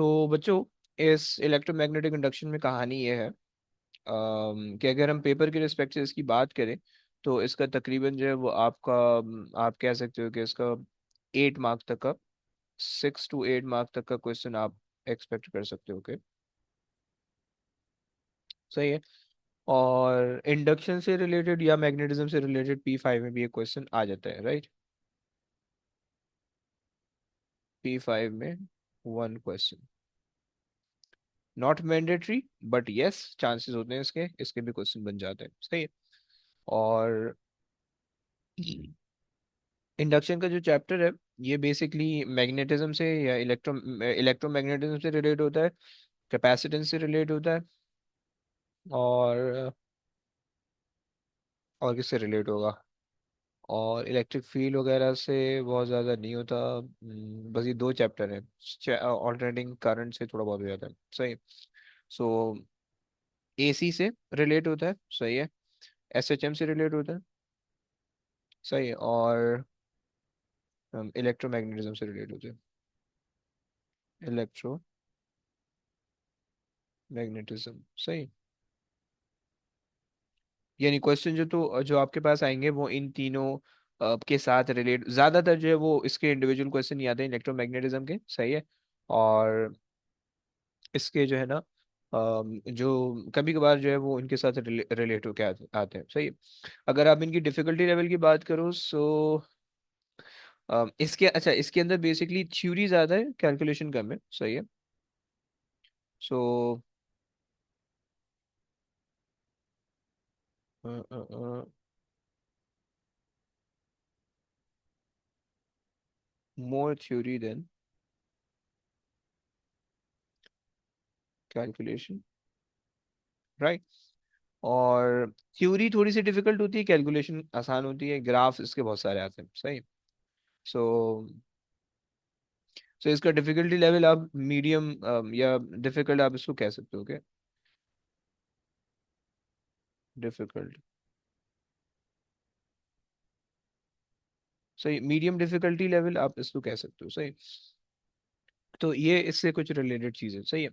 तो बच्चों, इस इलेक्ट्रोमैग्नेटिक इंडक्शन में कहानी ये है कि अगर हम पेपर के रिस्पेक्ट से इसकी बात करें तो इसका तकरीबन जो है वो आपका आप कह सकते हो कि इसका 8 मार्क तक का 6 to 8 मार्क तक का क्वेश्चन आप एक्सपेक्ट कर सकते हो। ओके, सही है। और इंडक्शन से रिलेटेड या मैग्नेटिज्म से रिलेटेड P5 में भी एक क्वेश्चन आ जाता है, राइट। P5 में 1 question, not mandatory, but yes chances होते हैं इसके इसके भी क्वेश्चन बन जाते हैं, सही है। और इंडक्शन का जो चैप्टर है ये बेसिकली मैग्नेटिज्म से या इलेक्ट्रोमैग्नेटिज्म से रिलेट होता है, कैपेसिटेंस से रिलेट होता है, और किससे रिलेट होगा, और इलेक्ट्रिक फील्ड वगैरह से बहुत ज़्यादा नहीं होता। बस ये 2 चैप्टर हैं। ऑल्टरनेटिंग करंट से थोड़ा बहुत हो जाता है, सही। सो एसी से रिलेट होता है, सही है। एसएचएम से रिलेट होता है, सही है। और इलेक्ट्रोमैग्नेटिज्म से रिलेट होता है, इलेक्ट्रोमैग्नेटिज्म, सही। यानी क्वेश्चन जो आपके पास आएंगे वो इन तीनों के साथ रिलेट, ज्यादातर जो है वो इसके इंडिविजुअल क्वेश्चन नहीं आते हैं इलेक्ट्रोमैग्नेटिज्म के, सही है। और इसके जो है ना जो कभी कभार जो है वो इनके साथ रिलेट होके आते हैं, सही है। अगर आप इनकी डिफिकल्टी लेवल की बात करो सो इसके अच्छा इसके अंदर बेसिकली थ्योरी ज्यादा है, कैलकुलेशन कम है, सही है। सो मोर थ्योरी देन कैलकुलेशन, राइट। और थ्योरी थोड़ी सी डिफिकल्ट होती है, कैलकुलेशन आसान होती है, ग्राफ इसके बहुत सारे आते हैं, सही। सो सो इसका डिफिकल्टी लेवल आप मीडियम या डिफिकल्ट आप इसको कह सकते हो, क्या डिफिकल्ट, सही, मीडियम डिफिकल्टी लेवल आप इसको कह सकते हो, सही। तो ये इससे कुछ रिलेटेड चीज़ है, सही है।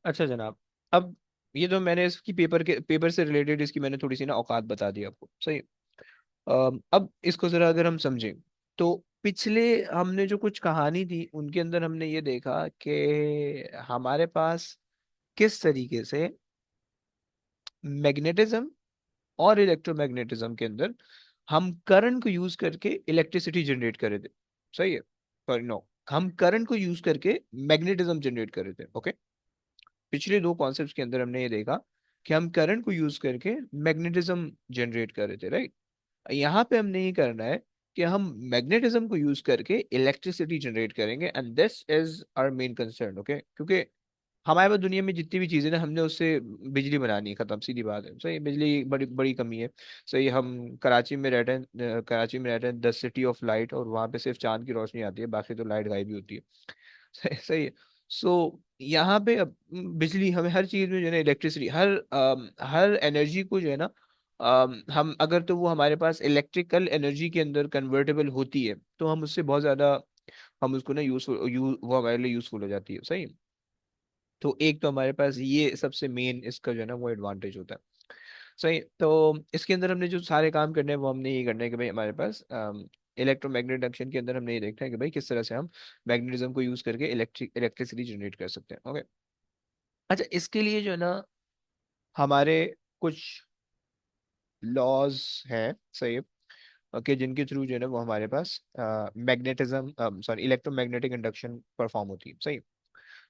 अच्छा जनाब, अब ये तो मैंने इसकी पेपर से रिलेटेड इसकी मैंने थोड़ी सी ना औकात बता दी आपको, सही। अब इसको जरा अगर हम समझें तो पिछले हमने जो कुछ कहानी थी उनके अंदर हमने ये देखा कि हमारे पास किस तरीके से मैग्नेटिज्म और इलेक्ट्रोमैग्नेटिज्म के अंदर हम करंट को यूज करके इलेक्ट्रिसिटी जनरेट कर रहे थे, सही है। सॉरी नो, हम करंट को यूज करके मैग्नेटिज्म जनरेट कर रहे थे, ओके। पिछले 2 कॉन्सेप्ट्स के अंदर हमने ये देखा कि हम करंट को यूज करके मैग्नेटिज्म जनरेट कर रहे थे, राइट। यहाँ पे हमने ये करना है कि हम मैग्नेटिज्म को यूज करके इलेक्ट्रिसिटी जनरेट करेंगे, and this is our main concern, okay. क्योंकि हमारे पास दुनिया में जितनी भी चीजें ना हमने उससे बिजली बनानी है, खत्म, सीधी बात है, सही। बिजली बड़ी बड़ी कमी है, सही। हम कराची में रहते हैं, कराची में रहते हैं, द सिटी ऑफ लाइट, और वहाँ पे सिर्फ चांद की रोशनी आती है, बाकी तो लाइट गायब भी होती है। सही सही है। सो यहाँ पे अब बिजली हमें हर चीज में जो है ना इलेक्ट्रिसिटी, हर एनर्जी को जो है ना हम अगर तो वो हमारे पास इलेक्ट्रिकल एनर्जी के अंदर कन्वर्टेबल होती है तो हम उससे बहुत ज्यादा हम उसको ना वो हमारे लिए यूजफुल हो जाती है, सही। तो एक तो हमारे पास ये सबसे मेन इसका जो है ना वो एडवांटेज होता है, सही। तो इसके अंदर हमने जो सारे काम करने हैं वो हमने ये करना है कि भाई हमारे पास इलेक्ट्रोमैग्नेटिक एक्शन के अंदर हमने ये देखना है कि भाई किस तरह से हम मैग्नेटिज्म को यूज करके इलेक्ट्रिसिटी जनरेट कर सकते हैं, ओके। अच्छा, इसके लिए जो है ना हमारे कुछ लॉज हैं, सही है, ओके, जिनके थ्रू जो है ना वो हमारे पास magnetism sorry electromagnetic induction perform होती है, सही।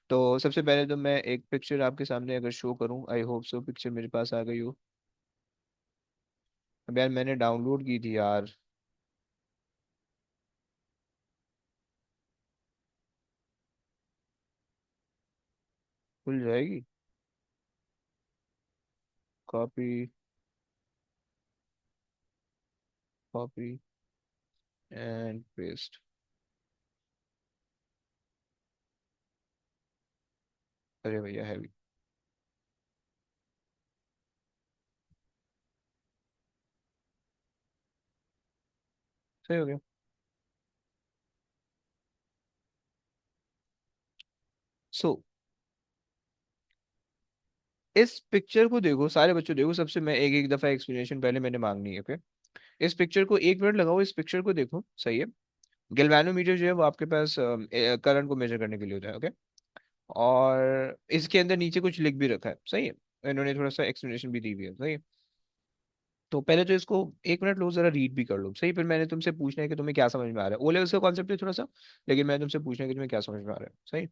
तो सबसे पहले तो मैं एक पिक्चर आपके सामने अगर शो करूं, आई होप सो पिक्चर मेरे पास आ गई हो। अब यार मैंने डाउनलोड की थी यार, खुल जाएगी। कॉपी, कॉपी एंड पेस्ट, अरे भैया हैवी, सही हो गया। सो इस पिक्चर को देखो, सारे बच्चों देखो, सबसे मैं एक एक दफा एक्सप्लेनेशन पहले मैंने मांगनी है, ओके। इस पिक्चर को 1 मिनट लगाओ, इस पिक्चर को देखो, सही है। गैल्वेनोमीटर जो है वो आपके पास करंट को मेजर करने के लिए होता है, ओके। और इसके अंदर नीचे कुछ लिख भी रखा है, सही है। इन्होंने थोड़ा सा एक्सप्लेनेशन भी दी हुई है, सही है। तो पहले तो इसको 1 मिनट लो, जरा रीड भी कर लो, सही। फिर मैंने तुमसे पूछना है कि तुम्हें क्या समझ में आ रहा है। ओ लेवल्स का कॉन्सेप्ट है थोड़ा सा, लेकिन मैंने तुमसे पूछना है कि तुम्हें क्या समझ में आ रहा है, सही।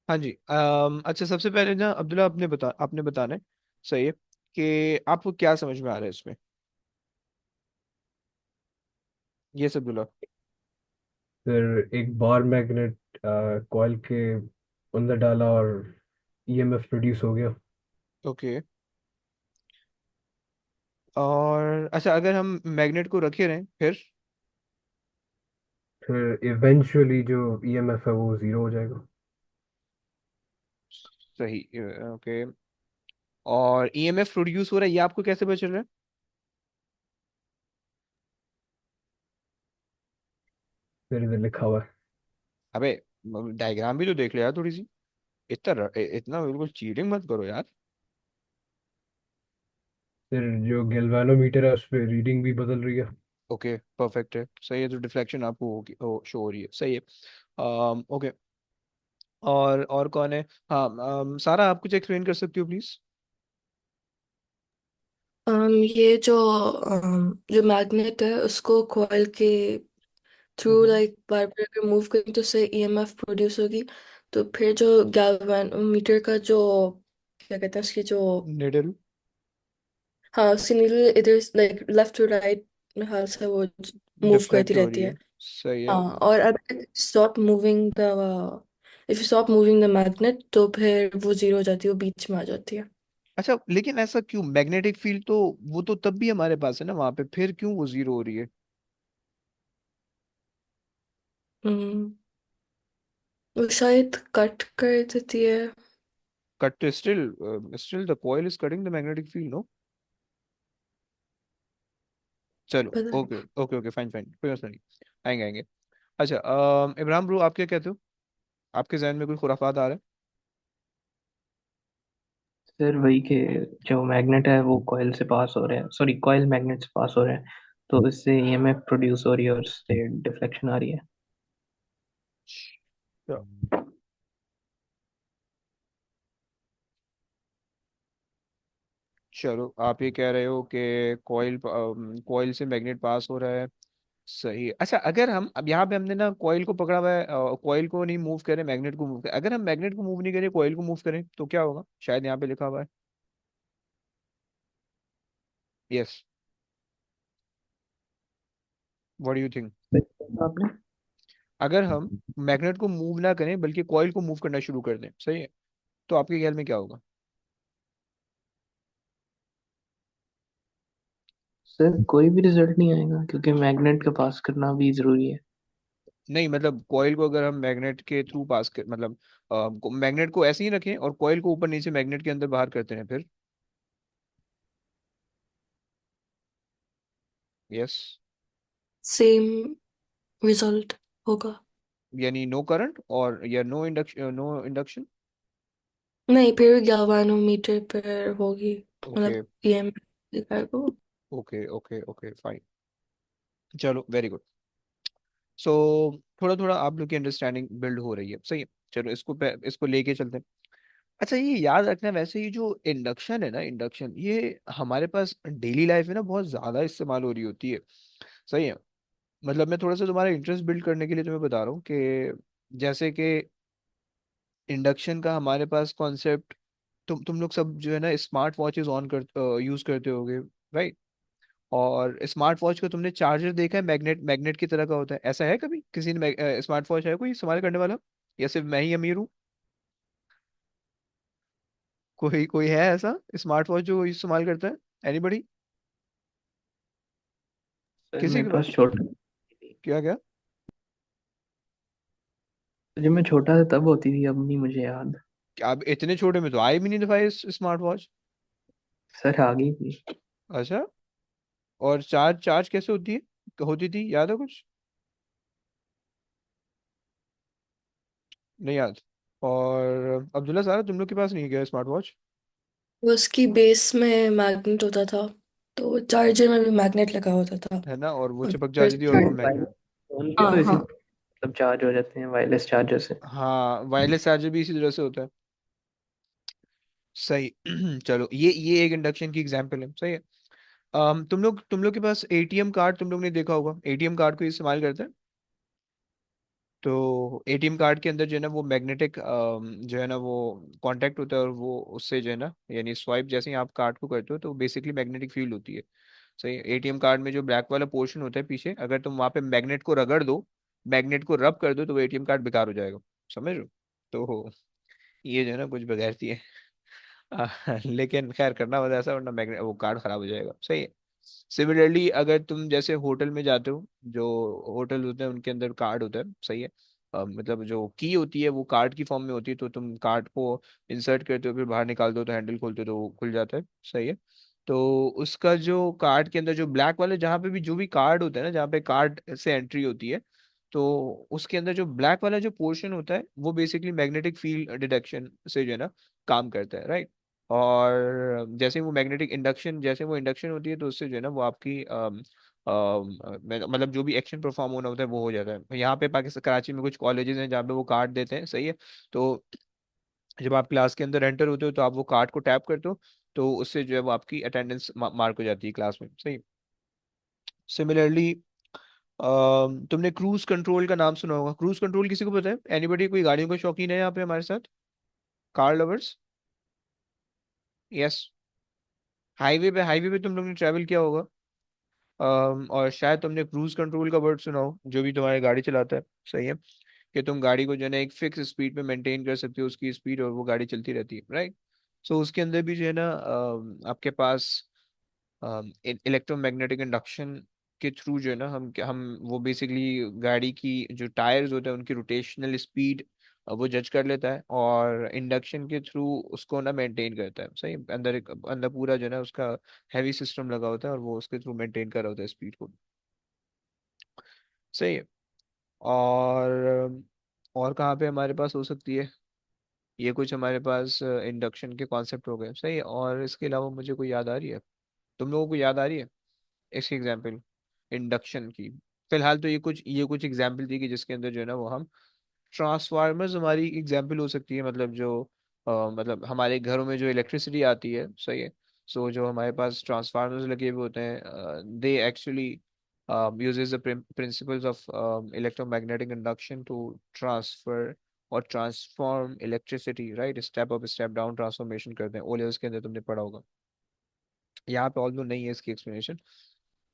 हाँ जी। अच्छा, सबसे पहले ना अब्दुल्ला, आपने बताना है, सही है, कि आपको क्या समझ में आ रहा है इसमें। ये सब अब्दुल्ला। फिर एक बार मैग्नेट कॉइल के अंदर डाला और ईएमएफ प्रोड्यूस हो गया। ओके। और अच्छा, अगर हम मैग्नेट को रखे रहें फिर। फिर इवेंचुअली जो ईएमएफ है वो जीरो हो जाएगा। सही, ओके। और ईएमएफ प्रोड्यूस हो रहा है, ये आपको कैसे पता चल रहा है। फिर इधर लिखा हुआ है। अबे, डायग्राम भी तो देख ले यार थोड़ी सी। इतना बिल्कुल चीटिंग मत करो यार। फिर जो गैल्वेनोमीटर है उस पर रीडिंग भी बदल रही है। ओके, परफेक्ट है, सही है। तो डिफ्लेक्शन आपको होगी, शो हो रही है, सही है। ओके। और कौन है। हाँ, सारा आप कुछ एक्सप्लेन कर सकती हो प्लीज। ये जो मैग्नेट है उसको कॉइल के थ्रू हम्म। लाइक बार बार अगर मूव करें तो उससे ईएमएफ प्रोड्यूस होगी। तो फिर जो गैल्वेनोमीटर का जो क्या कहते हैं उसकी जो निडल। हाँ उसकी नीडल इधर लाइक लेफ्ट टू राइट हाथ से वो मूव करती डिफ्लेक्ट हो रहती रही है। है, सही है। हाँ और अगर stop moving the if you stop moving the magnet तो फिर वो जीरो हो जाती है, वो बीच में आ जाती है। अच्छा, लेकिन ऐसा क्यों? मैग्नेटिक फील्ड तो वो तो तब भी हमारे पास है ना वहां पे, फिर क्यों वो जीरो हो रही है। हम्म वो शायद कट कर देती है। Cut still the coil is cutting the magnetic field, no. चलो, पता नहीं। Okay okay okay, fine fine, कोई मसला नहीं। आएंगे आएंगे। अच्छा, इब्राहिम ब्रो, आप क्या कहते हो? आपके जहन में कोई खुराफात आ रहा है? सर वही के जो मैग्नेट है वो कॉइल से पास हो रहे हैं, सॉरी कॉइल मैग्नेट से पास हो रहे हैं, तो इससे ईएमएफ प्रोड्यूस हो रही है और उससे डिफ्लेक्शन आ रही है। चलो। चलो, आप ये कह रहे हो कि कॉइल से मैग्नेट पास हो रहा है, सही है। अच्छा, अगर हम अब यहाँ पे हमने ना कॉइल को पकड़ा हुआ है, कॉइल को नहीं मूव करें, मैग्नेट को मूव करें, अगर हम मैग्नेट को मूव नहीं करें, कॉइल को मूव करें, तो क्या होगा? शायद यहाँ पे लिखा हुआ है। Yes. What do you think? आपने अगर हम मैग्नेट को मूव ना करें बल्कि कॉइल को मूव करना शुरू कर दें, सही है, तो आपके ख्याल में क्या होगा? सर कोई भी रिजल्ट नहीं आएगा क्योंकि मैग्नेट का पास करना भी जरूरी है। नहीं, मतलब कॉइल को अगर हम मैग्नेट के थ्रू पास कर, मतलब मैग्नेट को ऐसे ही रखें और कॉइल को ऊपर नीचे मैग्नेट के अंदर बाहर करते हैं, फिर? यस। सेम रिजल्ट होगा। यानी नो करंट और या नो इंडक्शन। नहीं फिर गैल्वानोमीटर पर होगी, ओके मतलब ईएमएफ दिखाएगा। Okay okay okay, fine. चलो, वेरी गुड। सो थोड़ा थोड़ा आप लोग की अंडरस्टैंडिंग बिल्ड हो रही है, सही है। चलो, इसको लेके चलते हैं। अच्छा, ये याद रखना, वैसे ये जो इंडक्शन है ना, इंडक्शन ये हमारे पास डेली लाइफ में ना बहुत ज्यादा इस्तेमाल हो रही होती है, सही है। मतलब मैं थोड़ा सा तुम्हारा इंटरेस्ट बिल्ड करने के लिए तुम्हें बता रहा हूँ कि जैसे कि इंडक्शन का हमारे पास कॉन्सेप्ट, तुम लोग सब जो है ना स्मार्ट वॉचेज ऑन कर यूज करते होगे, राइट? और स्मार्ट वॉच को तुमने चार्जर देखा है, मैग्नेट मैग्नेट की तरह का होता है, ऐसा है कभी किसी ने स्मार्ट वॉच है कोई इस्तेमाल करने वाला, या सिर्फ मैं ही अमीर हूँ? कोई कोई है ऐसा स्मार्ट वॉच जो इस्तेमाल करता है? एनीबडी? सर किसी मेरे के पास? पास छोटा थी। क्या क्या? जब मैं छोटा था तब होती थी, अब नहीं मुझे याद। क्या अब इतने छोटे में तो आए भी नहीं दिखाई स्मार्ट वॉच? सर आ गई थी। अच्छा। और चार्ज चार्ज कैसे होती है, होती थी, याद है कुछ? नहीं याद। और अब्दुल्ला सारा, तुम लोग के पास नहीं है क्या स्मार्ट वॉच? वो उसकी बेस में मैग्नेट होता था, तो चार्जर में भी मैग्नेट लगा होता था। है ना, और वो और चिपक फिर जाती थी और वो चार्ज। मैग्नेट। फोन भी हाँ तो इसी हाँ। मतलब चार्ज हो जाते हैं वायरलेस चार्जर से। हाँ, वायरलेस चार्जर भी इसी तरह से होता है। सही। चलो, ये एक इंडक्शन की एग्जांपल है, सही है। तुम लोग के पास एटीएम कार्ड, तुम लोग ने देखा होगा, एटीएम कार्ड को इस्तेमाल करते हैं। तो एटीएम कार्ड के अंदर जो है ना वो मैग्नेटिक जो है ना वो कांटेक्ट होता है, और वो उससे जो है ना, यानी स्वाइप जैसे ही आप कार्ड को करते हो तो बेसिकली मैग्नेटिक फील्ड होती है। सही है। एटीएम कार्ड में जो ब्लैक वाला पोर्शन होता है पीछे, अगर तुम वहां पे मैग्नेट को रगड़ दो, मैग्नेट को रब कर दो, तो वो एटीएम कार्ड बेकार हो जाएगा। समझ रहे हो? तो ये जो है ना कुछ बगैरती है। लेकिन खैर करना बता ऐसा, वरना मैग्नेट वो कार्ड खराब हो जाएगा। सही है। सिमिलरली अगर तुम जैसे होटल में जाते हो, जो होटल होते हैं उनके अंदर कार्ड होता है, सही है। मतलब जो की होती है वो कार्ड की फॉर्म में होती है, तो तुम कार्ड को इंसर्ट करते हो, फिर बाहर निकाल दो, तो हैंडल खोलते हो तो वो खुल जाता है। सही है। तो उसका जो कार्ड के अंदर जो ब्लैक वाले, जहाँ पे भी जो भी कार्ड होता है ना, जहाँ पे कार्ड से एंट्री होती है, तो उसके अंदर जो ब्लैक वाला जो पोर्शन होता है वो बेसिकली मैग्नेटिक फील्ड डिटेक्शन से जो है ना काम करता है, राइट। और जैसे वो मैग्नेटिक इंडक्शन, जैसे वो इंडक्शन होती है, तो उससे जो है ना वो आपकी मतलब जो भी एक्शन परफॉर्म होना होता है वो हो जाता है। यहाँ पे पाकिस्तान कराची में कुछ कॉलेजेस हैं जहाँ पे वो कार्ड देते हैं, सही है। तो जब आप क्लास के अंदर एंटर होते हो तो आप वो कार्ड को टैप करते हो, तो उससे जो है वो आपकी अटेंडेंस मार्क हो जाती है क्लास में, सही। सिमिलरली तुमने क्रूज कंट्रोल का नाम सुना होगा। क्रूज कंट्रोल किसी को पता है? एनीबडी? कोई गाड़ियों का शौकीन है यहाँ पे हमारे साथ? Car lovers? यस। हाईवे पे तुम लोग ने ट्रैवल किया होगा। और शायद तुमने क्रूज कंट्रोल का वर्ड सुना हो, जो भी तुम्हारी गाड़ी चलाता है, सही है, कि तुम गाड़ी को जो है ना एक फिक्स स्पीड पे मेंटेन कर सकते हो उसकी स्पीड, और वो गाड़ी चलती रहती है, राइट। सो उसके अंदर भी जो है ना आपके पास इलेक्ट्रोमैग्नेटिक इंडक्शन के थ्रू जो है ना हम वो बेसिकली गाड़ी की जो टायर्स होते हैं उनकी रोटेशनल स्पीड वो जज कर लेता है, और इंडक्शन के थ्रू उसको ना मेंटेन करता है, सही। अंदर पूरा जो है ना उसका हैवी सिस्टम लगा होता है, और वो उसके थ्रू मेंटेन कर रहा होता है स्पीड को, सही है। और और कहाँ पे हमारे पास हो सकती है? ये कुछ हमारे पास इंडक्शन के कॉन्सेप्ट हो गए, सही है। और इसके अलावा मुझे कोई याद आ रही है? तुम लोगों को याद आ रही है इसकी एग्जाम्पल इंडक्शन की? फिलहाल तो ये कुछ एग्जाम्पल थी कि जिसके अंदर जो है ना वो हम ट्रांसफार्मर्स हमारी एग्जाम्पल हो सकती है, मतलब जो मतलब हमारे घरों में जो इलेक्ट्रिसिटी आती है, सही है। सो जो हमारे पास ट्रांसफार्मर्स लगे हुए होते हैं, they actually uses the principles of electromagnetic induction to transfer और transform electricity, right. Step up step down transformation करते हैं, ओ लेवल्स के अंदर तुमने पढ़ा होगा। यहाँ पे ऑल्दो नहीं है इसकी एक्सप्लेनेशन।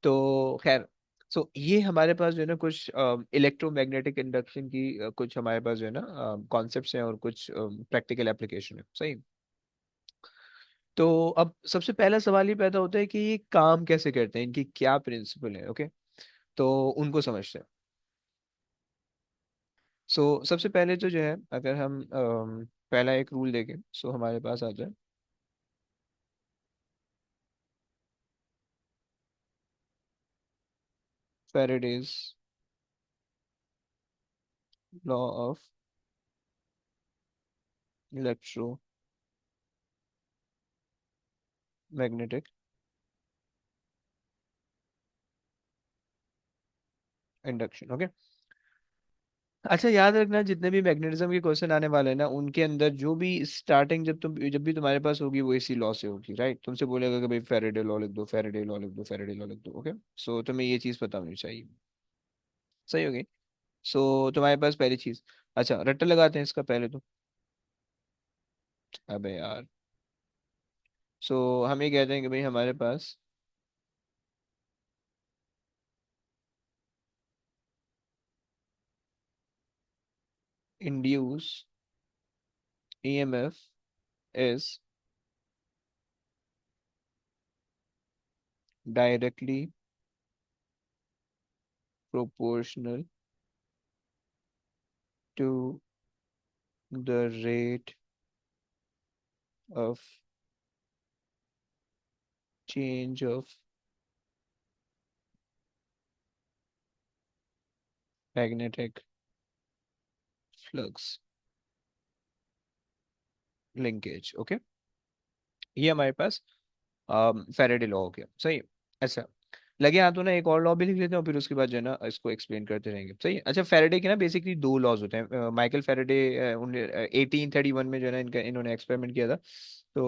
तो खैर, सो ये हमारे पास जो है ना कुछ इलेक्ट्रोमैग्नेटिक इंडक्शन की कुछ हमारे पास जो है ना कॉन्सेप्ट्स हैं, और कुछ प्रैक्टिकल एप्लीकेशन है, सही। तो अब सबसे पहला सवाल ये पैदा होता है कि ये काम कैसे करते हैं, इनकी क्या प्रिंसिपल है, ओके। तो उनको समझते हैं। सो सबसे पहले तो जो है, अगर हम पहला एक रूल देखें, सो हमारे पास आता है Faraday's law of electromagnetic induction, okay. अच्छा, याद रखना, जितने भी मैग्नेटिज्म के क्वेश्चन आने वाले हैं ना, उनके अंदर जो भी स्टार्टिंग जब भी तुम्हारे पास होगी वो इसी लॉ से होगी, राइट। तुमसे बोलेगा कि भाई फैराडे लॉ लिख दो, फैराडे लॉ लिख दो, फैराडे लॉ लिख दो, ओके। सो तुम्हें ये चीज पता होनी चाहिए, सही होगी। सो तुम्हारे पास पहली चीज, अच्छा रट्टा लगाते हैं इसका पहले तो। अबे यार। सो हम ये कहते हैं कि भाई हमारे पास induce EMF is directly proportional to the rate of change of magnetic flux linkage. Okay, ये हमारे पास फैराडे लॉ हो गया, सही है। अच्छा, लगे हाथ तो ना एक और लॉ भी लिख लेते हैं और फिर उसके बाद जो है ना इसको एक्सप्लेन करते रहेंगे, सही है। अच्छा, फैराडे के ना बेसिकली दो लॉज होते हैं। माइकल फैराडे 1831 में जो है ना इन्होंने एक्सपेरिमेंट किया था। तो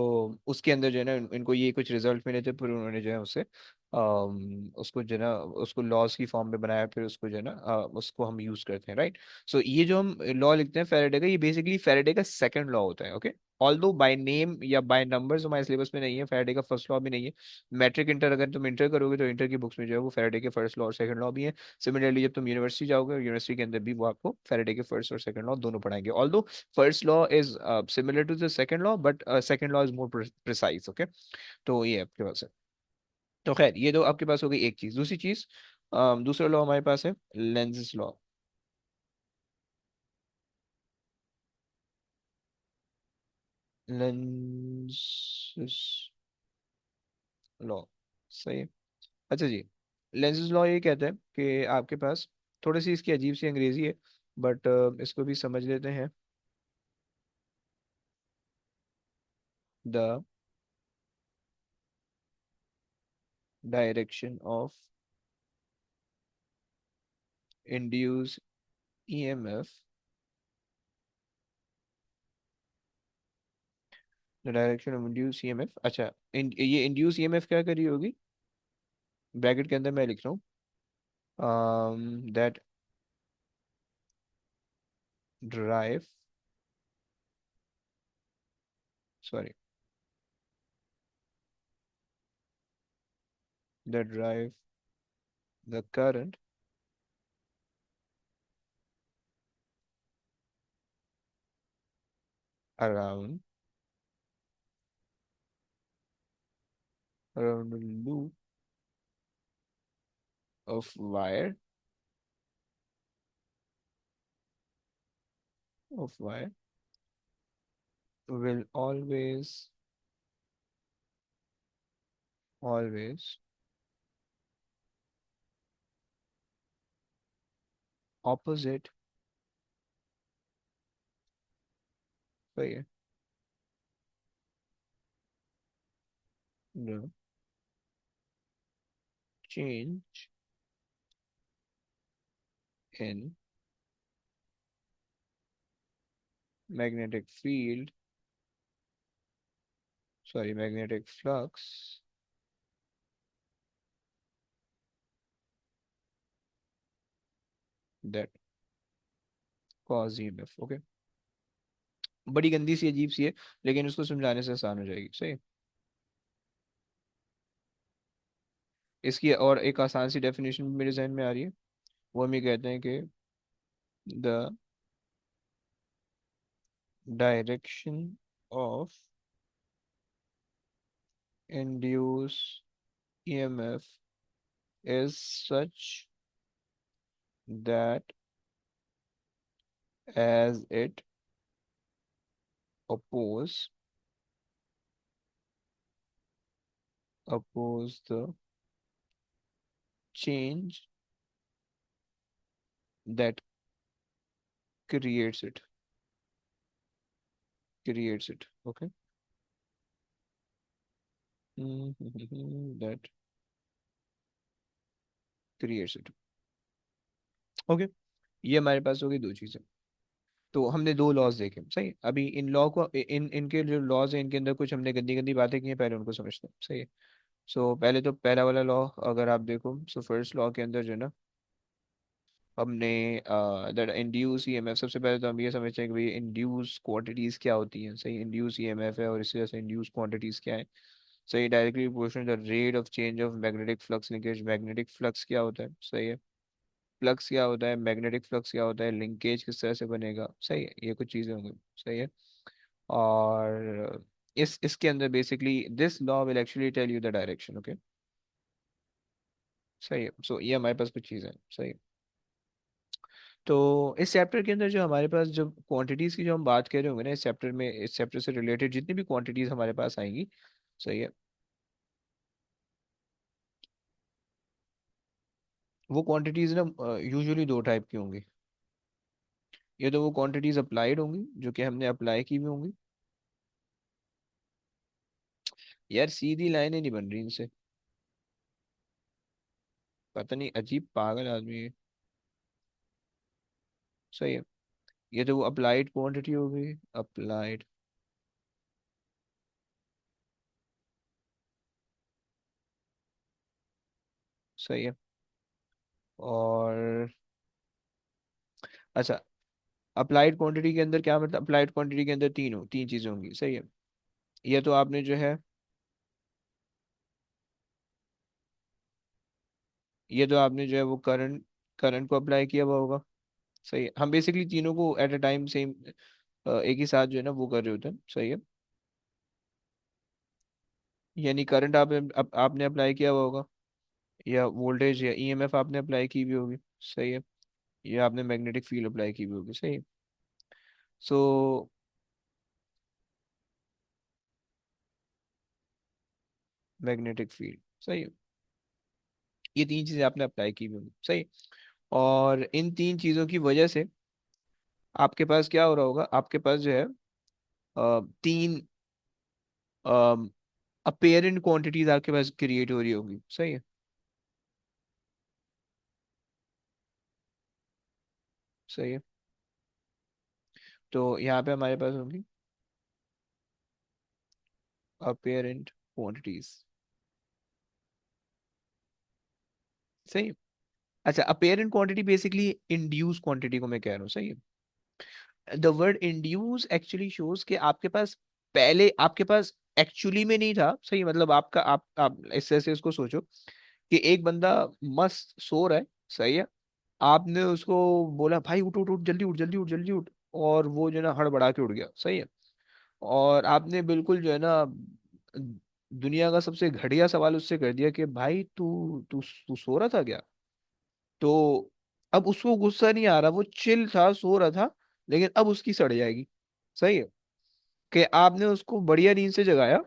उसके अंदर जो है ना इनको ये कुछ रिजल्ट मिले थे, फिर उन्होंने जो है उससे उसको जो है ना उसको लॉज की फॉर्म में बनाया, फिर उसको जो है ना उसको हम यूज करते हैं, राइट। सो ये जो हम लॉ लिखते हैं फैराडे का, ये बेसिकली फैराडे का सेकंड लॉ होता है, ओके। ऑल्दो बाय नेम या बाय नंबर्स हमारे सिलेबस में नहीं है, फैराडे का फर्स्ट लॉ भी नहीं है। मैट्रिक इंटर अगर तुम इंटर करोगे तो इंटर की बुक्स में जो है वो फैराडे के फर्स्ट लॉ और सेकंड लॉ भी है। सिमिलरली जब तुम यूनिवर्सिटी जाओगे, यूनिवर्सिटी के अंदर भी वो आपको फैराडे के फर्स्ट और सेकंड लॉ दोनों पढ़ाएंगे। Although first law is similar to the second law, but second law is more precise, okay. तो ये आपके पास है। तो खैर, ये तो आपके पास हो गई एक चीज। दूसरी चीज, दूसरा लॉ हमारे पास है लेंज़ लॉ। लेंज़ लॉ, सही है। अच्छा जी, लेंज़ लॉ ये कहता है कि आपके पास, थोड़ी सी इसकी अजीब सी अंग्रेजी है, बट इसको भी समझ लेते हैं। The direction of induce EMF, the direction of induce EMF. अच्छा, ये इंड्यूस ईएमएफ क्या करी होगी, ब्रैकेट के अंदर मैं लिख रहा हूँ, that drive, sorry, that drive the current around around a loop of wire will always opposite, सही है, the change in magnetic field, sorry, magnetic flux that cause EMF, okay. बड़ी गंदी सी अजीब सी है, लेकिन उसको समझाने से आसान हो जाएगी, सही है। इसकी और एक आसान सी डेफिनेशन मेरे जहन में आ रही है, वो हम ये कहते हैं कि the direction of induced EMF is such that as it oppose the change that creates it, okay. That creates it, okay। ये हमारे पास हो गई दो चीजें। तो हमने दो लॉज देखे, सही है। अभी इन लॉ को, इन इनके जो लॉज हैं इनके अंदर कुछ हमने गंदी गंदी बातें की हैं, पहले उनको समझते हैं, सही है। सो पहले तो पहला वाला लॉ अगर आप देखो, सो फर्स्ट लॉ के अंदर जो है ना हमने दैट इंड्यूस ईएमएफ, सबसे पहले तो हम ये समझते हैं कि भाई इंड्यूस क्वांटिटीज क्या होती हैं, सही। इंड्यूस ईएमएफ है और इससे जैसे इंड्यूस क्वांटिटीज क्या है, सही। Directly proportional the rate of change of magnetic flux linkage. Magnetic flux क्या होता है, सही है। फ्लक्स क्या होता है, मैग्नेटिक फ्लक्स क्या होता है, लिंकेज किस तरह से बनेगा, सही है। ये कुछ चीज़ें होंगी, सही है। और इसके अंदर basically this law will actually tell you the direction, okay. सही है। सो ये हमारे पास कुछ चीज़ें हैं। सही है। तो इस चैप्टर के अंदर जो हमारे पास जब क्वांटिटीज की जो हम बात कर रहे होंगे ना, इस चैप्टर में, इस चैप्टर से रिलेटेड जितनी भी क्वांटिटीज हमारे पास आएंगी, सही है, वो क्वांटिटीज ना यूजुअली दो टाइप की होंगी। ये तो वो क्वांटिटीज अप्लाइड होंगी जो कि हमने अप्लाई की भी होंगी। यार सीधी लाइनें नहीं बन रही इनसे, पता नहीं, अजीब पागल आदमी है। सही है। ये तो वो अप्लाइड क्वांटिटी हो गई, अप्लाइड। सही है। और अच्छा, अप्लाइड क्वांटिटी के अंदर क्या मतलब, अप्लाइड क्वांटिटी के अंदर तीन चीजें होंगी। सही है। ये तो आपने जो है, ये तो आपने जो है वो करंट, करंट को अप्लाई किया हुआ होगा। सही है। हम बेसिकली तीनों को एट अ टाइम सेम, एक ही साथ जो है ना वो कर रहे होते हैं। सही है। यानी करंट आपने अप्लाई किया हुआ होगा, या वोल्टेज या ईएमएफ आपने अप्लाई की भी होगी। सही है। या आपने मैग्नेटिक फील्ड अप्लाई की भी होगी। सही है। सो मैग्नेटिक फील्ड, सही है, ये तीन चीजें आपने अप्लाई की भी होगी। सही। और इन तीन चीजों की वजह से आपके पास क्या हो रहा होगा, आपके पास जो है तीन अपेरेंट क्वांटिटीज आपके पास क्रिएट हो रही होगी। सही है। सही है। तो यहाँ पे हमारे पास होंगी अपेरेंट क्वांटिटीज। सही है। अच्छा, apparent quantity basically induce quantity को मैं कह रहा हूँ। सही है। The word induce actually shows कि आपके पास पहले, आपके पास एक्चुअली में नहीं था। सही, मतलब आपका आप इससे से इसको सोचो कि एक बंदा मस्त सो रहा है। सही है। आपने उसको बोला भाई उठ उठ उठ, जल्दी उठ जल्दी उठ जल्दी उठ, और वो जो है ना हड़बड़ा के उठ गया। सही है। और आपने बिल्कुल जो है ना दुनिया का सबसे घटिया सवाल उससे कर दिया कि भाई तू तू तू सो रहा था क्या। तो अब उसको गुस्सा नहीं आ रहा, वो चिल था, सो रहा था, लेकिन अब उसकी सड़ जाएगी। सही है। कि आपने उसको बढ़िया नींद से जगाया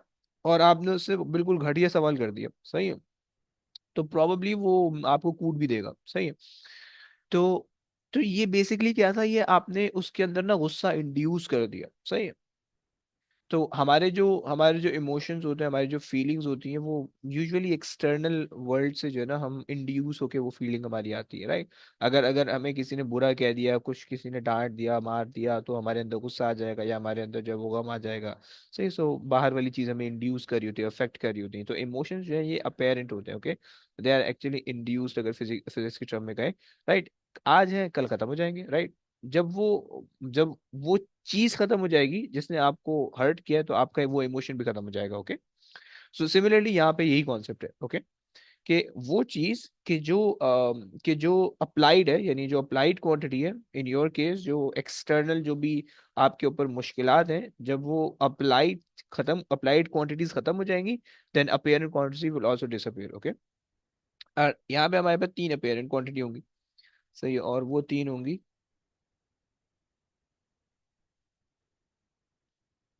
और आपने उससे बिल्कुल घटिया सवाल कर दिया। सही है। तो प्रॉबेबली वो आपको कूट भी देगा। सही है। तो तो ये बेसिकली क्या था, ये आपने उसके अंदर ना गुस्सा इंड्यूस कर दिया। सही है। तो हमारे जो इमोशंस होते हैं, हमारी जो फीलिंग्स होती हैं, वो यूजुअली एक्सटर्नल वर्ल्ड से जो है ना हम इंड्यूस होके वो फीलिंग हमारी आती है, राइट। अगर अगर हमें किसी ने बुरा कह दिया, कुछ किसी ने डांट दिया, मार दिया, तो हमारे अंदर गुस्सा आ जाएगा या हमारे अंदर जो है वो गम आ जाएगा। सही। सो बाहर वाली चीज हमें इंड्यूस कर रही होती है, अफेक्ट कर रही होती है। तो इमोशंस जो है ये अपेरेंट होते हैं। Okay, they are actually induced, अगर फिजिक्स की टर्म में कहें, राइट। आज है कल खत्म हो जाएंगे, राइट। जब वो चीज खत्म हो जाएगी जिसने आपको हर्ट किया है, तो आपका वो इमोशन भी खत्म हो जाएगा। ओके। सो सिमिलरली यहाँ पे यही कॉन्सेप्ट है। ओके। कि वो चीज कि जो अप्लाइड है, यानी जो अप्लाइड क्वांटिटी है, इन योर केस जो एक्सटर्नल जो भी आपके ऊपर मुश्किलात हैं, जब वो अप्लाइड क्वांटिटीज खत्म हो जाएंगी, then apparent quantity will also disappear. Okay. और यहाँ पे हमारे पास तीन अपेरेंट क्वांटिटी होंगी। सही है। और वो तीन होंगी,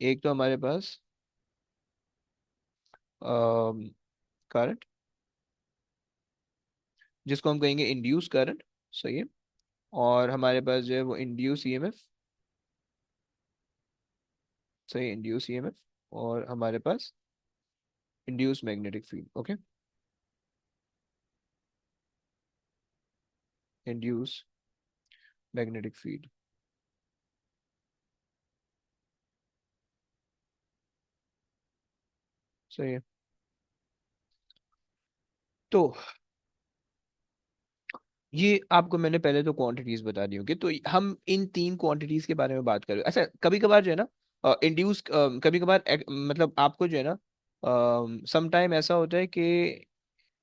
एक तो हमारे पास करंट, जिसको हम कहेंगे इंड्यूस करंट। सही है। और हमारे पास जो है वो इंड्यूस ईएमएफ। सही, इंड्यूस ईएमएफ। और हमारे पास induce magnetic field. Okay. Induce magnetic field. सही है। तो ये आपको मैंने पहले तो क्वांटिटीज बता दी होगी, तो हम इन तीन क्वांटिटीज के बारे में बात करें। अच्छा, कभी कभार जो है ना इंड्यूस, कभी कभार मतलब आपको जो है ना सम टाइम ऐसा होता है कि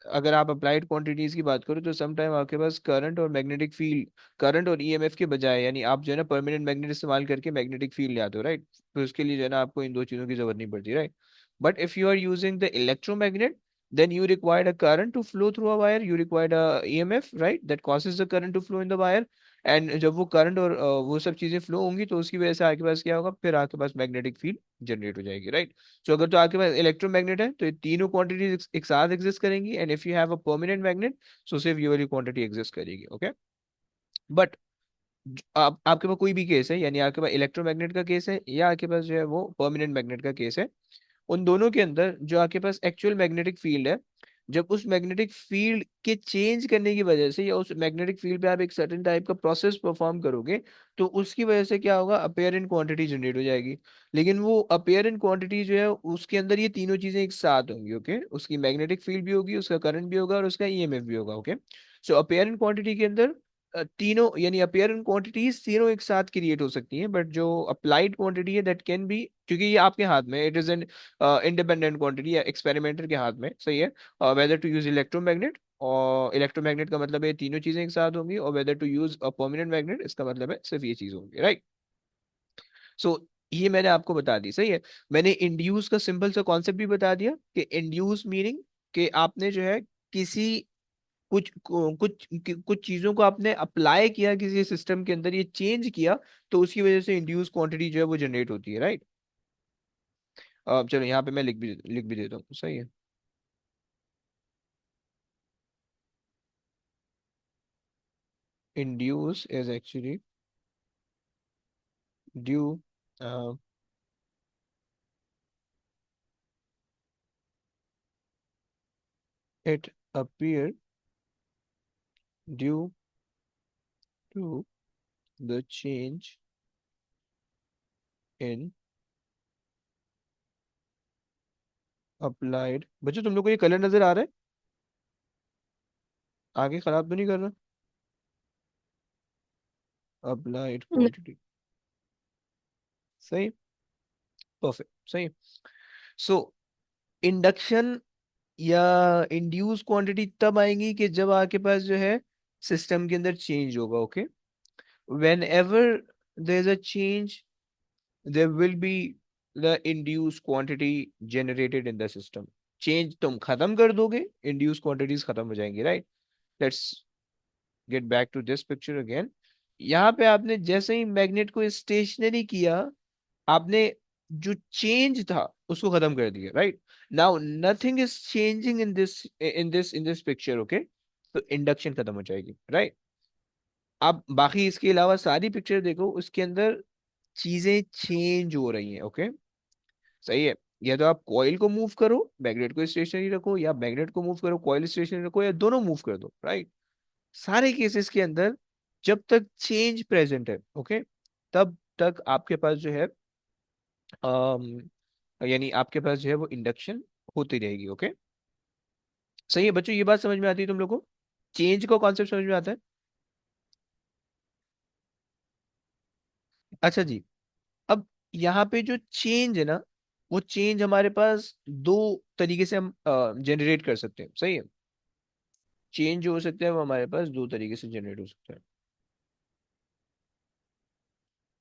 अगर आप अप्लाइड क्वांटिटीज की बात करो, तो सम टाइम आपके पास करंट और मैग्नेटिक फील्ड, करंट और ईएमएफ के बजाय, यानी आप जो है ना परमानेंट मैग्नेट इस्तेमाल करके मैग्नेटिक फील्ड ले आते हो, राइट। तो उसके लिए जो है ना आपको इन दो चीज़ों की जरूरत नहीं पड़ती, right. But if you are using the electromagnet, then you required a current to flow through a wire, you required a EMF, right, that causes the current to flow in the wire. And जब वो current और वो सब चीजें flow होंगी तो उसकी वजह से आपके पास क्या होगा, फिर आपके पास मैग्नेटिक फील्ड जनरेट हो जाएगी, राइट। सो अगर तो आपके पास इलेक्ट्रोमैग्नेट है तो ये तीनों क्वांटिटीज एक साथ एग्जिस्ट करेंगी, and if you have a permanent magnet so सिर्फ ये वाली क्वांटिटी एग्जिस्ट करेगी, ओके। बट आप आपके पास कोई भी केस है, यानी आपके पास इलेक्ट्रोमैग्नेट का केस है या आपके पास जो है वो परमानेंट मैग्नेट का केस है, उन दोनों के अंदर जो आपके पास एक्चुअल मैग्नेटिक फील्ड है, जब उस मैग्नेटिक फील्ड के चेंज करने की वजह से या उस मैग्नेटिक फील्ड पे आप एक सर्टेन टाइप का प्रोसेस परफॉर्म करोगे तो उसकी वजह से क्या होगा, अपेरेंट क्वांटिटी जनरेट हो जाएगी। लेकिन वो अपेरेंट क्वांटिटी जो है उसके अंदर ये तीनों चीजें एक साथ होंगी, ओके। उसकी मैग्नेटिक फील्ड भी होगी, उसका करंट भी होगा और उसका ईएमएफ भी होगा, ओके। सो अपेरेंट क्वांटिटी के अंदर तीनों यानी अपेरेंट क्वांटिटीज तीनों एक साथ क्रिएट हो सकती हैं, बट जो अप्लाइड क्वांटिटी है दैट कैन बी, क्योंकि ये आपके हाथ में, it is an independent quantity या एक्सपेरिमेंटर के हाथ में, सही है, वेदर टू यूज इलेक्ट्रोमैग्नेट, और इलेक्ट्रोमैग्नेट का मतलब है तीनों चीजें एक साथ होंगी, और whether to use a permanent magnet इसका मतलब है सिर्फ ये चीज होंगी, राइट। सो ये मैंने आपको बता दी, सही है। मैंने इंड्यूस का सिंपल सा कॉन्सेप्ट भी बता दिया कि इंड्यूस मीनिंग कि आपने जो है किसी कुछ चीजों को आपने अप्लाई किया किसी सिस्टम के अंदर, ये चेंज किया, तो उसकी वजह से इंड्यूस क्वांटिटी जो है वो जनरेट होती है, राइट। चलो यहाँ पे मैं लिख भी देता हूँ, सही है। Induce is actually due, uh, it appear due to the change in applied। बच्चों तुम लोग को ये कलर नजर आ रहा है, आगे खराब तो नहीं कर रहा? अप्लाइड क्वांटिटी, सही, परफेक्ट, सही। सो इंडक्शन या इंड्यूस क्वांटिटी तब आएंगी कि जब आपके पास जो है सिस्टम के अंदर चेंज होगा, okay. When ever there is a change there will be the induced quantity generated in the system। Change तुम खत्म कर दोगे, इंड्यूस क्वांटिटीज खत्म हो जाएंगी, right. Let's get back to this picture again. यहाँ पे आपने जैसे ही मैग्नेट को स्टेशनरी किया, आपने जो चेंज था उसको खत्म कर दिया, right. Now nothing is changing in this picture, okay. तो इंडक्शन खत्म हो जाएगी, राइट। अब बाकी इसके अलावा सारी पिक्चर देखो, उसके अंदर चीजें चेंज हो रही हैं, ओके, सही है। या तो आप कॉइल को मूव करो, मैग्नेट को स्टेशनरी रखो, या मैग्नेट को मूव करो कॉइल स्टेशनरी रखो, या दोनों मूव कर दो, राइट। सारे केसेस के अंदर जब तक चेंज प्रेजेंट है, ओके, तब तक आपके पास जो है यानी आपके पास जो है वो इंडक्शन होती रहेगी, ओके। सही है बच्चों, ये बात समझ में आती है तुम लोग को? चेंज का कॉन्सेप्ट समझ में आता है? अच्छा जी। अब यहाँ पे जो चेंज है ना, वो चेंज हमारे पास दो तरीके से हम जनरेट कर सकते हैं, सही है। चेंज जो हो सकता है वो हमारे पास दो तरीके से जनरेट हो सकता है,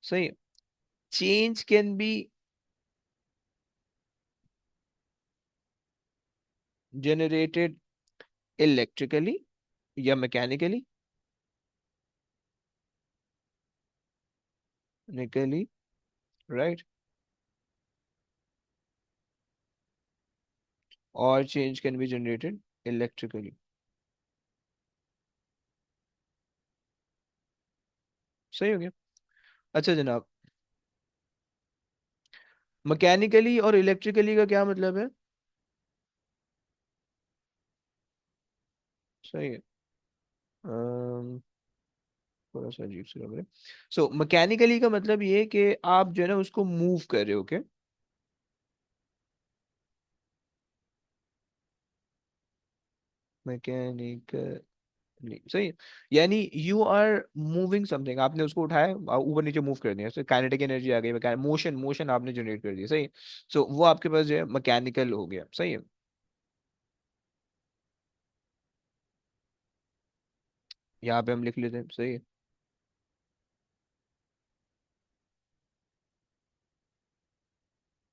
सही है। Change can be generated electrically या मैकेनिकली, मैकेनिकली, राइट। और change can be generated electrically, सही हो गया। अच्छा जनाब, मैकेनिकली और इलेक्ट्रिकली का क्या मतलब है? सही है। अम्म, थोड़ा सा अजीब सा लग रहा है। सो मैकेनिकली का मतलब ये है कि आप जो है ना उसको मूव कर रहे हो, ओके। मैकेनिकल, नहीं, सही है। यानी यू आर मूविंग समथिंग, आपने उसको उठाया ऊपर नीचे मूव कर दिया, काइनेटिक एनर्जी आ गई, मोशन मोशन आपने जनरेट कर दिया, सही है। सो वो आपके पास जो है मैकेनिकल हो गया, सही है। यहाँ पे हम लिख लेते हैं, सही है।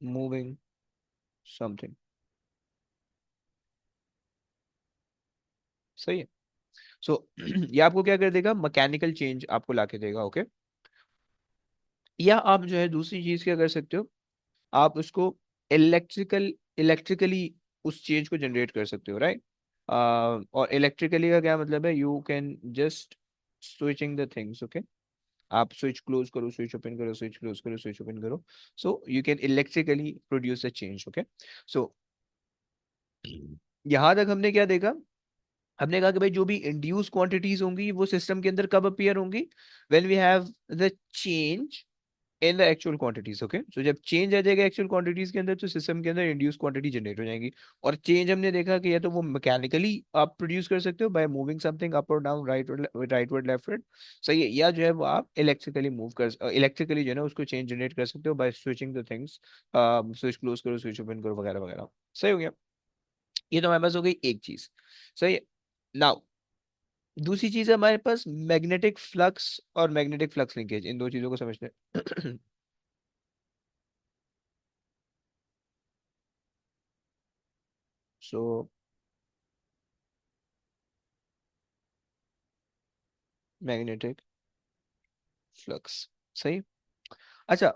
मूविंग समथिंग, सही है। सो ये आपको क्या कर देगा, मैकेनिकल चेंज आपको ला के देगा, ओके। या आप जो है दूसरी चीज क्या कर सकते हो, आप उसको इलेक्ट्रिकली उस चेंज को जनरेट कर सकते हो, राइट। और इलेक्ट्रिकली का क्या मतलब है, you can just switching the things, okay. आप स्विच क्लोज करो, स्विच ओपन करो, स्विच क्लोज करो, स्विच ओपन करो, so you can electrically produce a change, okay. So यहां तक हमने क्या देखा, हमने कहा कि भाई जो भी इंड्यूस क्वांटिटीज होंगी वो सिस्टम के अंदर कब अपीयर होंगी, when we have the change in the actual quantities, okay. So जब चेंज आ जाएगा एक्चुअल क्वांटिटीज के अंदर तो सिस्टम के अंदर इंड्यूस क्वांटिटी जनरेट हो जाएंगी। और चेंज हमने देखा कि या तो वो मैकेनिकली आप प्रोड्यूस कर सकते हो बाय मूविंग समथिंग अप और डाउन, राइटवर्ड लेफ्टवर्ड, सही है। या जो है वो आप इलेक्ट्रिकली जो है ना उसको चेंज जनरेट कर सकते हो by switching the things, switch close करो, स्विच ओपन करो, वगैरह वगैरह। सही हो गया। ये तो हमारे पास हो गई एक चीज, सही है। नाउ दूसरी चीज है हमारे पास मैग्नेटिक फ्लक्स और मैग्नेटिक फ्लक्स लिंकेज, इन दो चीजों को समझते हैं। सो मैग्नेटिक फ्लक्स, सही। अच्छा,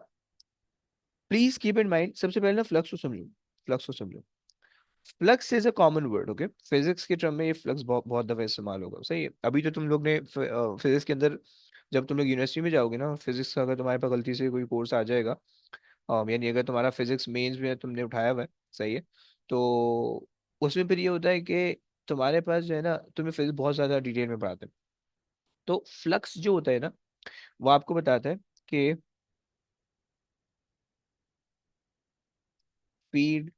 प्लीज कीप इन माइंड, सबसे पहले ना फ्लक्स को समझो, फ्लक्स को समझो। Flux is a common word, okay. Physics के टर्म में ये फ्लक्स बहुत बहुत दफा इस्तेमाल होगा, सही है। अभी तो तुम लोग ने फिजिक्स के अंदर, जब तुम लोग यूनिवर्सिटी में जाओगे ना, फिजिक्स का अगर तुम्हारे पास गलती से कोई कोर्स आ जाएगा, यानी अगर तुम्हारा फिजिक्स मेंस में तुमने उठाया हुआ है, सही है, तो उसमें फिर ये होता है कि तुम्हारे पास जो है ना, तुम्हें फिजिक्स बहुत ज्यादा डिटेल में पढ़ाते हैं। तो फ्लक्स जो होता है ना, वो आपको बताता है कि फील्ड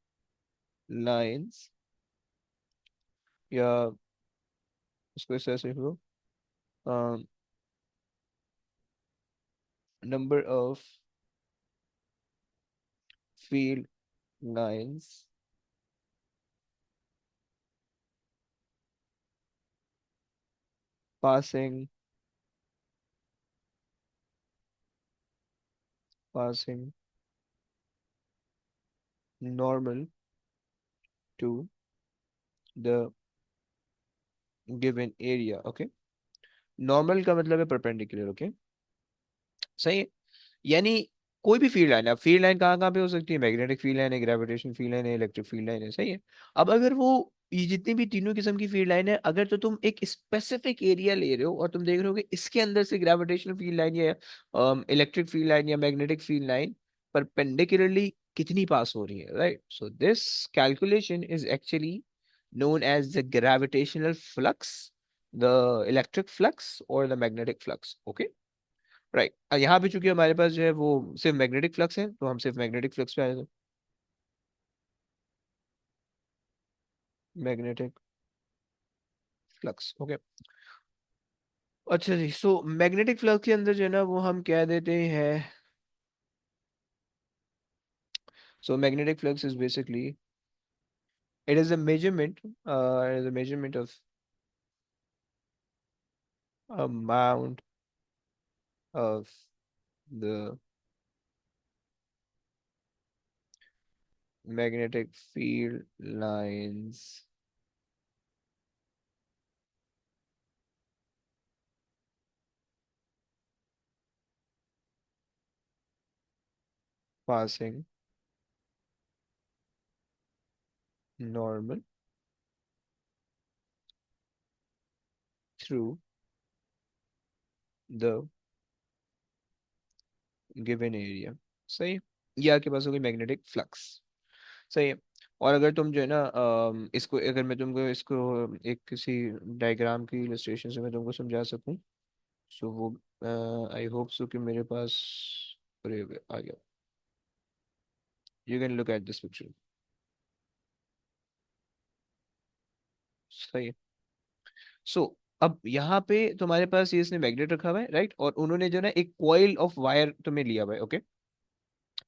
लाइंस, या इसको इस तरह से लिखो, number of field lines passing passing normal to the given area, okay। Normal का मतलब है परपेंडिकुलर, ओके, सही है। यानी कोई भी फील्ड लाइन है, अब फील्ड लाइन कहाँ कहाँ पे हो सकती है, मैग्नेटिक फील्ड लाइन है, ग्रेविटेशन फील्ड लाइन है, इलेक्ट्रिक फील्ड लाइन है, सही है। अब अगर वो ये जितनी भी तीनों किस्म की फील्ड लाइन है, अगर तो तुम एक स्पेसिफिक एरिया ले रहे हो और तुम देख रहे हो कि इसके अंदर से ग्रेविटेशनल फील्ड लाइन या इलेक्ट्रिक फील्ड लाइन या मैग्नेटिक फील्ड लाइन परपेंडिकुलरली कितनी पास हो रही है, right. So this calculation is actually known as the gravitational flux, the electric flux or the magnetic flux, okay। Right, यहाँ पे चूंकि हमारे पास जो है वो सिर्फ मैग्नेटिक फ्लक्स है, तो हम सिर्फ मैग्नेटिक फ्लक्स पे आए थे। Magnetic flux, okay. अच्छा जी, सो मैग्नेटिक फ्लक्स के अंदर जो है ना वो हम कह देते हैं, सो magnetic flux is basically, it is a measurement, it is a measurement of amount of the magnetic field lines passing normal through the given area, सही है। ये आपके पास हो गई मैग्नेटिक फ्लक्स, सही है। और अगर तुम जो है ना इसको, अगर मैं तुमको इसको एक किसी डायग्राम की इलस्ट्रेशन से मैं तुमको समझा सकूं, सो वो आई होप सो कि मेरे पास, अरे आ गया, you can look at this picture, सही है। सो अब यहाँ पे तुम्हारे पास ये इसने मैग्नेट रखा हुआ है, राइट, और उन्होंने जो है ना एक कॉइल ऑफ वायर तुम्हें लिया हुआ है, ओके।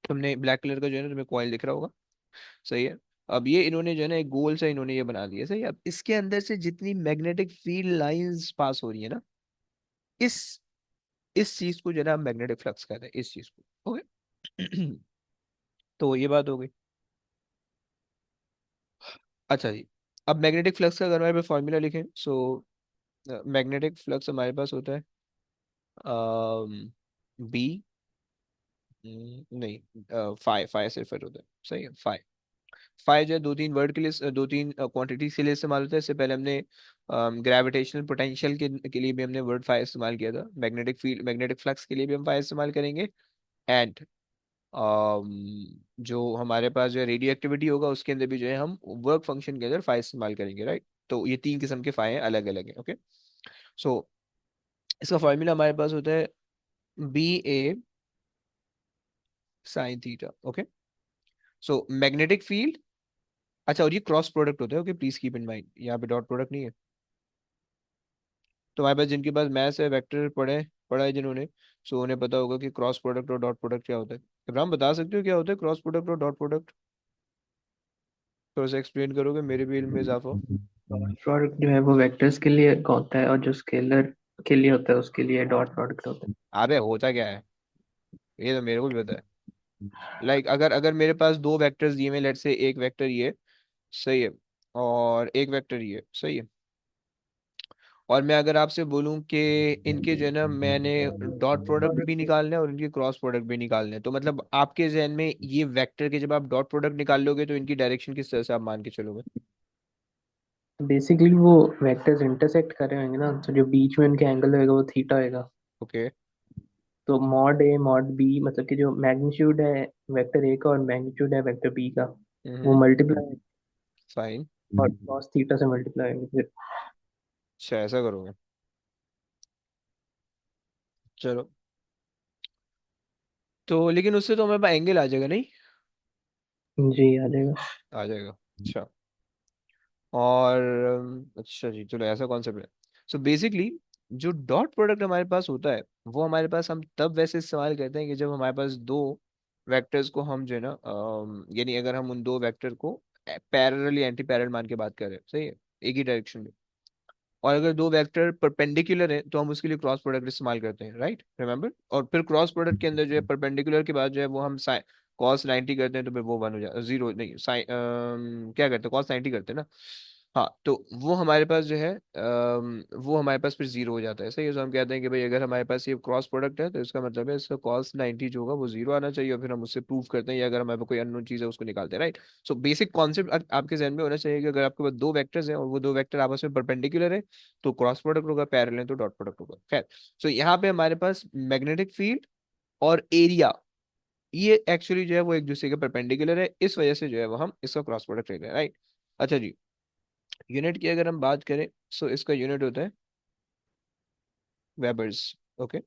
तुमने ब्लैक कलर का जो है ना तुम्हें कॉइल दिख रहा होगा, सही है। अब ये इन्होंने जो है ना एक गोल सा इन्होंने ये बना दिया, सही है। अब इसके अंदर से जितनी मैग्नेटिक फील्ड लाइंस पास हो रही है ना, इस इस चीज को जो है ना मैग्नेटिक फ्लक्स कहते हैं, इस चीज को, ओके। तो ये बात हो गई। अच्छा जी, अब मैग्नेटिक फ्लक्स का अगर हमारे पास फॉर्मूला लिखें, सो मैग्नेटिक फ्लक्स हमारे पास होता है बी, नहीं, फाइ फाइ से फिर होता है, सही है। फाइ फाइ जो है दो तीन वर्ड के लिए, दो तीन क्वांटिटी के लिए इस्तेमाल होता है। इससे पहले हमने ग्रेविटेशनल पोटेंशियल के लिए भी हमने वर्ड फाइ इस्तेमाल किया था। मैग्नेटिक फील्ड, मैग्नेटिक फ्लक्स के लिए भी हम फाइ इस्तेमाल करेंगे। एंड जो हमारे पास जो है रेडियो एक्टिविटी होगा उसके अंदर भी जो है हम वर्क फंक्शन के अंदर फाइ इस्तेमाल करेंगे, राइट। तो ये तीन किस्म के फाइ हैं, अलग अलग हैं, ओके। सो इसका फॉर्मूला हमारे पास होता है B A sine theta, okay. So magnetic field, अच्छा, और ये क्रॉस प्रोडक्ट होता है, okay, please keep in mind, यहाँ पे डॉट प्रोडक्ट नहीं है। तो हमारे पास जिनके पास मैथ्स है, वेक्टर पढ़ा है जिन्होंने, सो उन्हें पता होगा कि क्रॉस प्रोडक्ट और डॉट प्रोडक्ट क्या होता है। इब्राहिम बता सकते हो क्या होता है क्रॉस प्रोडक्ट और डॉट प्रोडक्ट? थोड़ा सा एक्सप्लेन करोगे, मेरे भी इल्म में इजाफा हो। प्रोडक्ट जो है वो वेक्टर्स के लिए होता है, और जो स्केलर के लिए होता है उसके लिए डॉट प्रोडक्ट होता है। अबे होता क्या है, ये तो मेरे को भी पता है। लाइक अगर अगर मेरे पास दो वेक्टर्स दिए हुए, लेट से एक वेक्टर ये, सही है, और एक वेक्टर ये, सही है, और मैं अगर आपसे बोलूं कि इनके जो है ना मैंने डॉट प्रोडक्ट भी निकालना है और इनके क्रॉस प्रोडक्ट भी निकालने हैं, तो मतलब आपके जहन में ये वेक्टर के जब आप डॉट प्रोडक्ट निकाल लोगे तो इनकी डायरेक्शन किस तरह से आप मान के चलोगे? बेसिकली वो वेक्टर्स इंटरसेक्ट कर रहे होंगे ना, तो जो बीच में उनके एंगल होएगा वो थीटा होएगा। ओके। तो मॉड ए मॉड बी, मतलब कि जो मैग्नीट्यूड है वेक्टर ए का और मैग्नीट्यूड है वेक्टर बी का, वो हम्म। Multiply fine. और cos थीटा से मल्टीप्लाई होंगे फिर। अच्छा, ऐसा करोगे, चलो। तो लेकिन उससे तो हमारे पास एंगल आ जाएगा, नहीं? जी आ जाएगा। आ जाएगा, अच्छा। और अच्छा जी, चलो, ऐसा कॉन्सेप्ट है। सो बेसिकली जो डॉट प्रोडक्ट हमारे पास होता है वो हमारे पास हम तब वैसे इस्तेमाल करते हैं कि जब हमारे पास दो वेक्टर्स को हम जो है ना यानी अगर हम उन दो वेक्टर को पैरेलल या एंटी पैरेलल मान के बात करें, सही है, एक ही डायरेक्शन में, और अगर दो वेक्टर परपेंडिकुलर है तो हम उसके लिए क्रॉस प्रोडक्ट इस्तेमाल करते हैं, राइट, रिमेंबर। और फिर क्रॉस प्रोडक्ट के अंदर जो है परपेंडिकुलर के बाद जो है वो हम कॉस 90 करते हैं, तो फिर वो वन हो जाता, जीरो नहीं, क्या करते हैं, कॉस 90 करते हैं ना। हाँ, तो वो हमारे पास जो है वो हमारे पास फिर जीरो हो जाता है, सही है। तो हम कहते हैं कि भाई अगर हमारे पास ये क्रॉस प्रोडक्ट है तो इसका मतलब है इसका कॉस 90 जो होगा वो जीरो आना चाहिए, और फिर हम उससे प्रूव करते हैं, या अगर हमारे पास कोई अननोन चीज़ है उसको निकालते हैं, राइट। सो बेसिक कॉन्सेप्ट आपके जहन में होना चाहिए कि अगर आपके पास दो वेक्टर्स हैं और वो दो वेक्टर आपस में परपेंडिकुलर है तो क्रॉस प्रोडक्ट होगा, पैरेलल है तो डॉट प्रोडक्ट होगा, खैर। सो यहाँ पे हमारे पास मैग्नेटिक फील्ड और एरिया, ये एक्चुअली जो है वो एक दूसरे के परपेंडिकुलर है, इस वजह से जो है वो हम इसका क्रॉस प्रोडक्ट ले रहे हैं, राइट। अच्छा जी, यूनिट की अगर हम बात करें, सो इसका यूनिट होता है वेबर्स, ओके,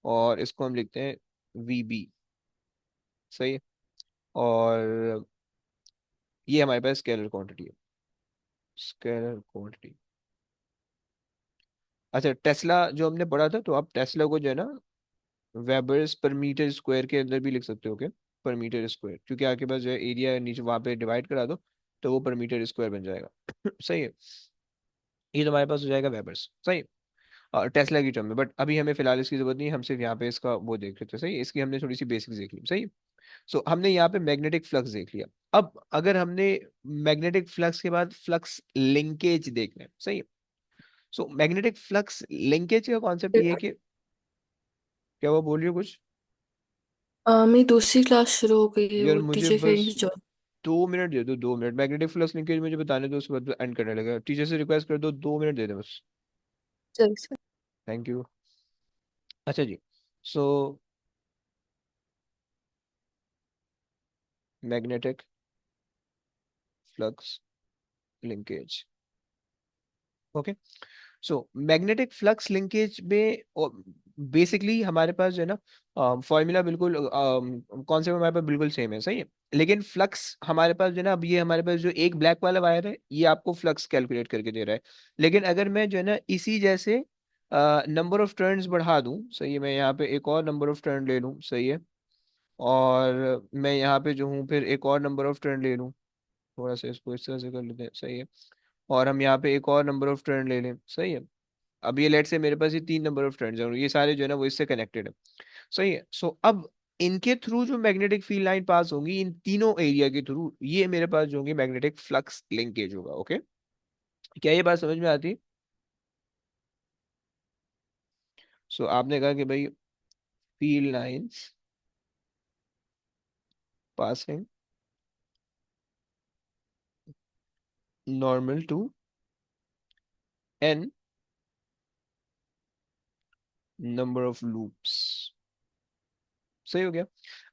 और इसको हम लिखते हैं वीबी, सही है। और ये हमारे पास स्केलर क्वांटिटी है, स्केलर क्वांटिटी। अच्छा, टेस्ला जो हमने पढ़ा था, तो आप टेस्ला को जो है ना वेबर्स पर मीटर स्क्वायर के अंदर भी लिख सकते हो, क्या, पर मीटर स्क्वायर, क्योंकि आपके पास जो है एरिया है नीचे, वहां पे डिवाइड करा दो तो वो पर मीटर स्क्वायर बन जाएगा। सही है, ये तो हमारे पास हो जाएगा वेबर्स, सही है। और टेस्ला की टर्म में, बट अभी हमें फिलहाल इसकी जरूरत नहीं है, हम सिर्फ यहाँ पे इसका वो देख रहे थे, सही है, इसकी हमने थोड़ी सी बेसिक्स देख ली, सही है। सो हमने यहाँ पे मैग्नेटिक फ्लक्स देख लिया। अब अगर हमने मैग्नेटिक फ्लक्स के बाद फ्लक्स लिंकेज देखना है, सही है। सो मैग्नेटिक फ्लक्स लिंकेज का कॉन्सेप्ट ये है कि, क्या वो बोल रही हो कुछ? मेरी दूसरी क्लास शुरू हो गई है, यार वो मुझे टीचर कह बस रही थी ज्वाइन। 2 मिनट दे दो, 2 मिनट, मैग्नेटिक फ्लक्स लिंकेज मुझे बताने दो, उसके बाद एंड करने लगा, टीचर से रिक्वेस्ट कर दो, 2 मिनट दे दे बस। चल सर। Thank you. अच्छा जी, so magnetic flux linkage, okay. So magnetic flux linkage में बेसिकली हमारे पास जो है ना फॉर्मूला बिल्कुल कॉन्सेप्ट हमारे पास बिल्कुल सेम है, सही है। लेकिन फ्लक्स हमारे पास जो है ना, अब ये हमारे पास जो एक ब्लैक वाला वायर है ये आपको फ्लक्स कैलकुलेट करके दे रहा है। लेकिन अगर मैं जो है ना इसी जैसे नंबर ऑफ टर्न्स बढ़ा दूं, सही है, मैं यहाँ पे एक और नंबर ऑफ टर्न ले लूँ, सही है, और मैं यहाँ पे जो हूँ फिर एक और नंबर ऑफ टर्न ले लूँ, थोड़ा सा इसको इस तरह से कर लेते हैं, सही है, और हम यहाँ पे एक और नंबर ऑफ टर्न ले लें, सही है। अब ये लेट से मेरे पास ये तीन नंबर ऑफ टर्न्स हैं और ये सारे जो है ना वो इससे कनेक्टेड है, सही है। सो अब इनके थ्रू जो मैग्नेटिक फील्ड लाइन पास होंगी, इन तीनों एरिया के थ्रू, ये मेरे पास जो होंगे मैग्नेटिक फ्लक्स लिंकेज होगा। ओके, क्या ये बात समझ में आती है? सो आपने कहा कि भाई field lines passing normal to n number of loops. सही हो गया।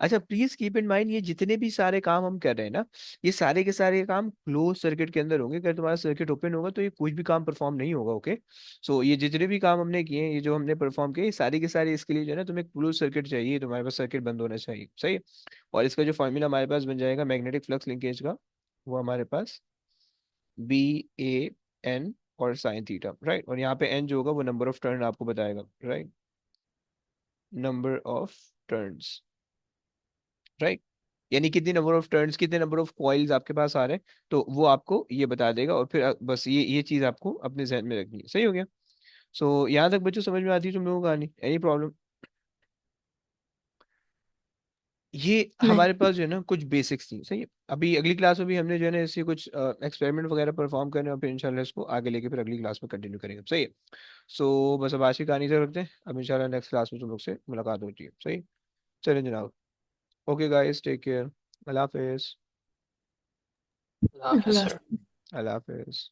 अच्छा, प्लीज कीप इन माइंड, ये जितने भी सारे काम हम कर रहे हैं ना, ये सारे के सारे काम क्लोज सर्किट के अंदर होंगे। अगर तुम्हारा सर्किट ओपन होगा तो ये कुछ भी काम परफॉर्म नहीं होगा। ओके, सो ये जितने भी काम हमने किए हैं, ये जो हमने परफॉर्म किए, ये सारे के सारे इसके लिए जो है ना, तुम्हें क्लोज सर्किट चाहिए, तुम्हारे पास सर्किट बंद होना चाहिए। सही है। और इसका जो फॉर्मूला हमारे पास बन जाएगा मैग्नेटिक फ्लक्स लिंकेज का, वो हमारे पास BA N और साइन थीटा, राइट। और यहाँ पे n जो होगा वो नंबर ऑफ टर्न आपको बताएगा, right, number of turns, right. यानी कितनी नंबर ऑफ टर्न्स, कितने नंबर ऑफ कॉइल्स आपके पास आ रहे हैं, तो वो आपको ये बता देगा। और फिर बस ये चीज आपको अपने जहन में रखनी है। सही हो गया। सो यहाँ तक बच्चों समझ में आती है तुम लोगों को कहानी? Any problem? ये नहीं। हमारे पास जो है ना कुछ बेसिक्स थी। सही है। अभी अगली क्लास में भी हमने जो है ना ऐसे कुछ एक्सपेरिमेंट वगैरह परफॉर्म करने, और फिर इंशाल्लाह इसको आगे लेके फिर अगली क्लास में कंटिन्यू करेंगे। सही है। सो बस अब आज की कहानी से रखते हैं। अब इंशाल्लाह नेक्स्ट क्लास में तुम लोग से मुलाकात होती है। सही। चलें जनाब। Okay guys, take care. अल्लाह हाफिज। हाफिज अल्लाह सर। अल्लाह हाफिज।